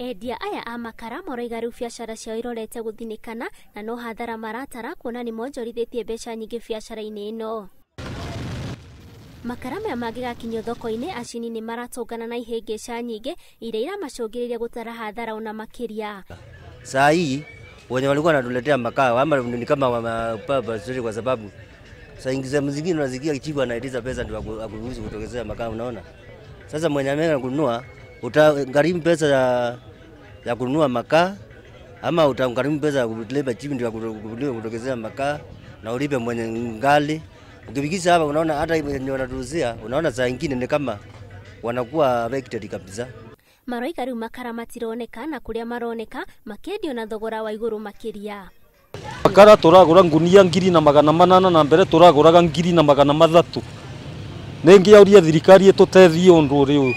Endia aya a makara moiga riu biacara ciao irorete guthinikana na no hathara maratara kuona ni monjorithitie mbeca nyingi biacara-ini ino. Makara maya mangigakinyio thoko-ini acini ni maratongana na ihingica nyingi iria iramacungiriria gutara hathara ona makiria. Saa hii wenye walikuwa wanatuletea makaa ama ni kama wamepaba story kwa sababu saa ingine mzingine unasikia kichifu anaitiza pesa ndio akuruhusu kutokezea makaa, unaona. Sasa mwenye ameenda kununua utagharimu pesa ya kununua makaa ama utagharimu pesa ya kulipa chifu ndio kutokezea makaa na ulipe mwenye ngali. Ukibikisha hapa unaona hata wenye wanatuuzia unaona saa ingine ni kama wanakuwa affected kabisa. Maroiga riu makara matironeka na kuria maroneka makendio na thogora wa iguru makiria. Makara turagura ngunia 2,800 na mbere turaguraga 2,300. Nengi auria thirikari itutethie undu riu.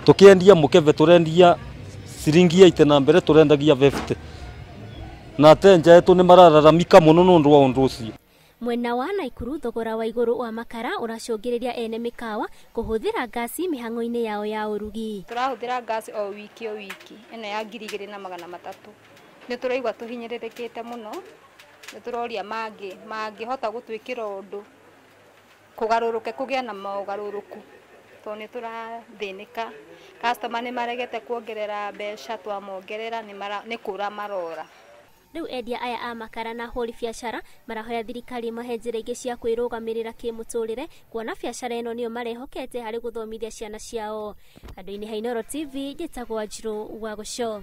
Tukiendia mukeve turendia ciringi 8 na mbere turendagia 50. Na tenja yetu ni marararamika muno nundu wa undu ucio. Mwena wa Naikuru thogora wa iguru wa makara uracungiriria ene mikawa kuhuthira gasi mihango-ini yao ya urugi. Turahuthira gasi o wiki ino ya 2,300. Ni turaigwa tuhinyiririkite muno, ni turoria mangihota gutwikira undu kugaruruke kugia na maugaruruku to ni turathinika. Customer ni maregete kuongerera mbeca twamongerera ni kura marora. Riu endia aya a makara na huri biacara marahoya thirikari mahe njira ingi cia kwirugamirira kimuturire kuona biacara ino niyo marehokete hari guthomithia ciana ciao. Andu-ini ha Inooro TV njitagwo Wanjiru wa Gũco.